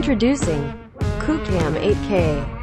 Introducing CoCam 8K.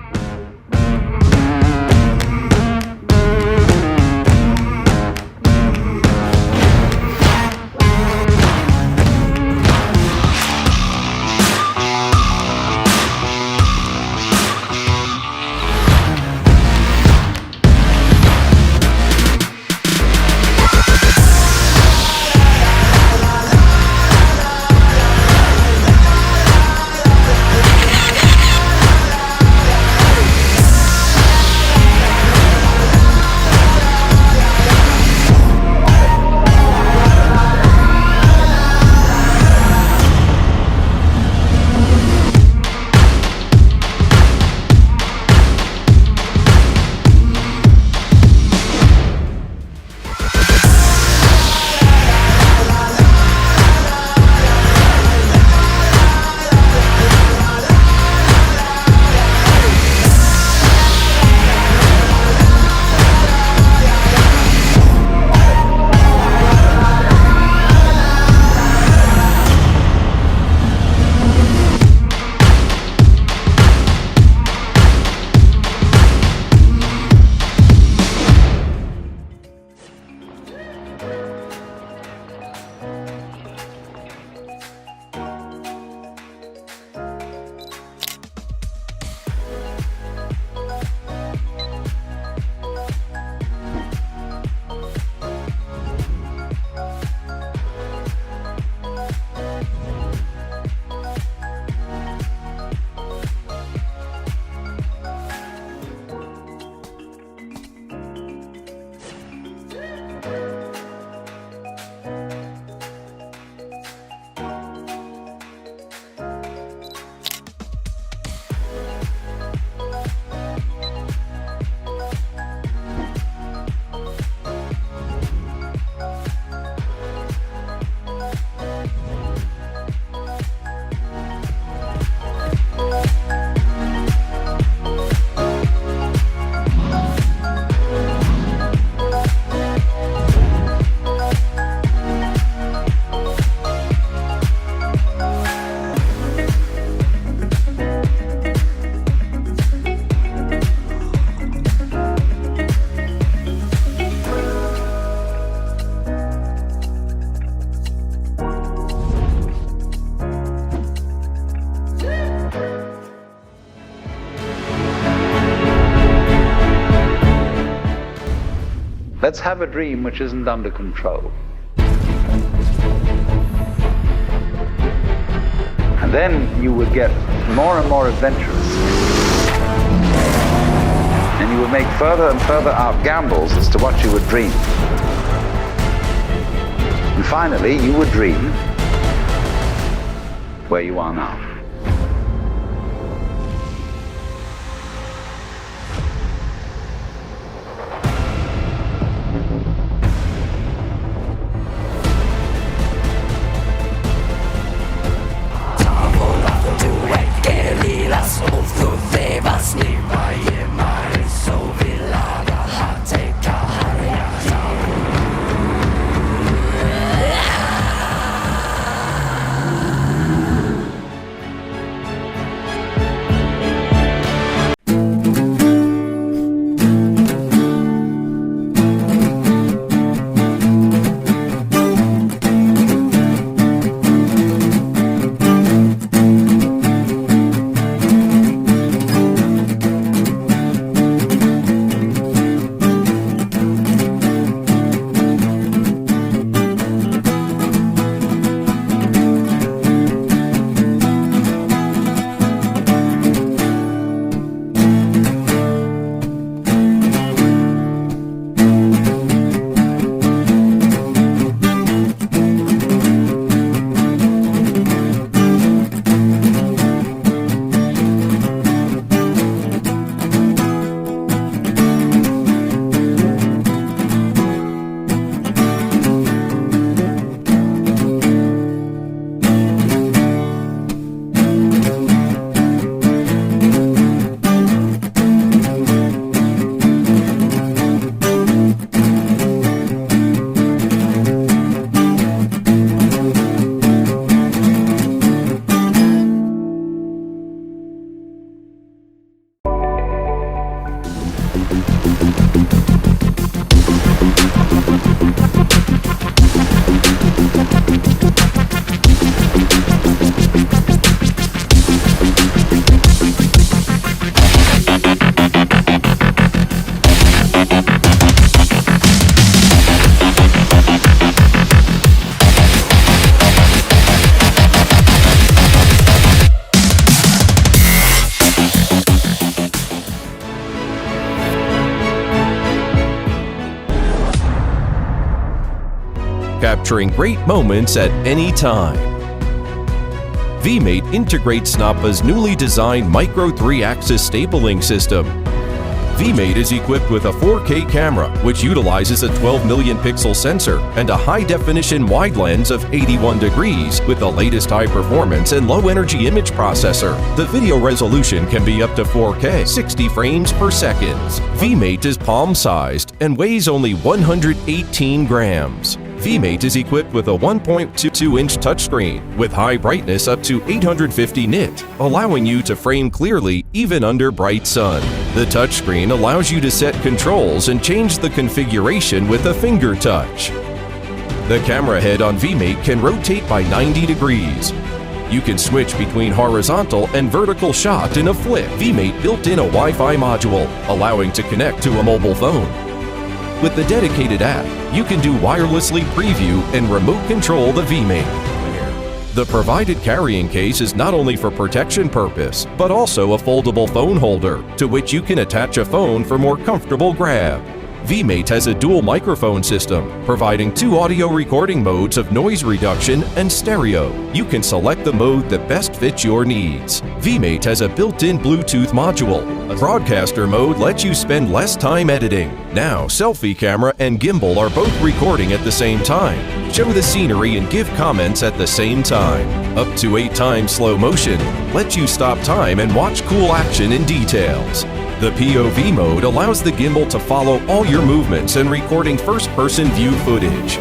Let's have a dream which isn't under control. And then you would get more and more adventurous. And you would make further and further out gambles as to what you would dream. And finally, you would dream where you are now. capturing great moments at any time. V-Mate integrates Snappa's newly designed Micro 3-axis stapling system. V-Mate is equipped with a 4K camera, which utilizes a 12 million pixel sensor and a high-definition wide lens of 81 degrees with the latest high-performance and low-energy image processor. The video resolution can be up to 4K, 60 frames per second. V-Mate is palm-sized and weighs only 118 grams. V-Mate is equipped with a 1.22-inch touchscreen with high brightness up to 850 nit, allowing you to frame clearly even under bright sun. The touchscreen allows you to set controls and change the configuration with a finger touch. The camera head on V-Mate can rotate by 90 degrees. You can switch between horizontal and vertical shot in a flip. V-Mate built in a Wi-Fi module, allowing to connect to a mobile phone. With the dedicated app, you can do wirelessly preview and remote control the V-Mate. The provided carrying case is not only for protection purpose, but also a foldable phone holder to which you can attach a phone for more comfortable grab. V-Mate has a dual microphone system, providing 2 audio recording modes of noise reduction and stereo. You can select the mode that best fits your needs. V-Mate has a built-in Bluetooth module. A broadcaster mode lets you spend less time editing. Now, selfie camera and gimbal are both recording at the same time. Show the scenery and give comments at the same time. Up to 8 times slow motion lets you stop time and watch cool action in details. The POV mode allows the gimbal to follow all your movements and recording first-person view footage.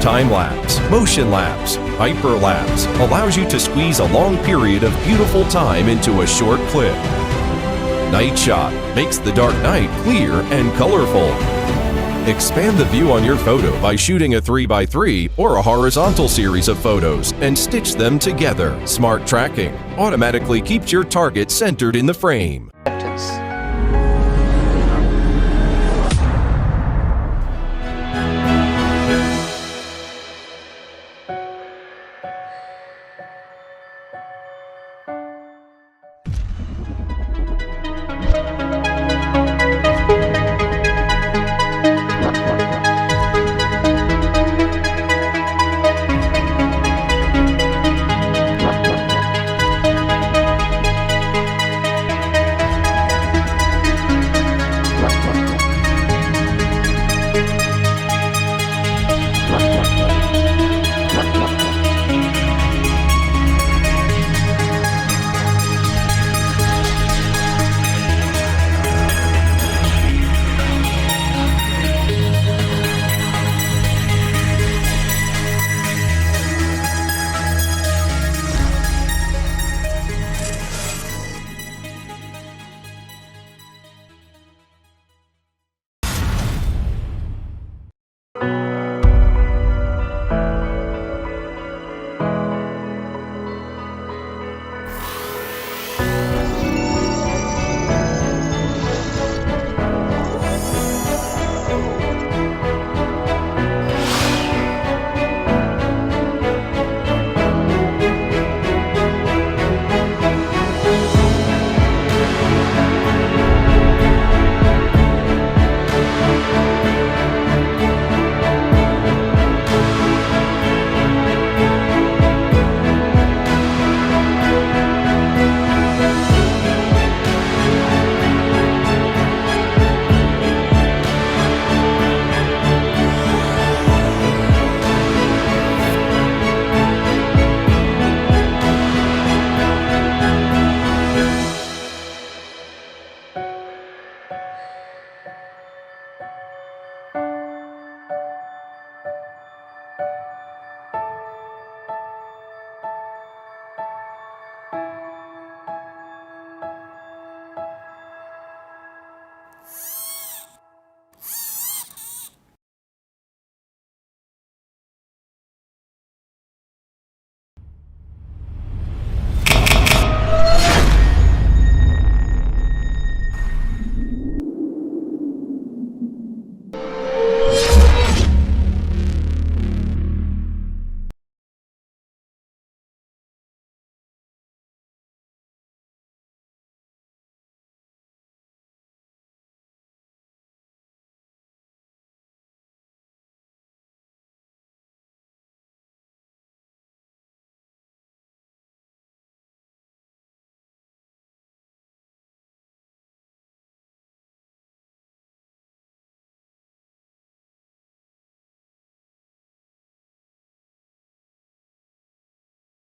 Time-lapse, motion-lapse, hyper-lapse allows you to squeeze a long period of beautiful time into a short clip. Night shot makes the dark night clear and colorful. Expand the view on your photo by shooting a 3x3 or a horizontal series of photos and stitch them together. Smart tracking automatically keeps your target centered in the frame.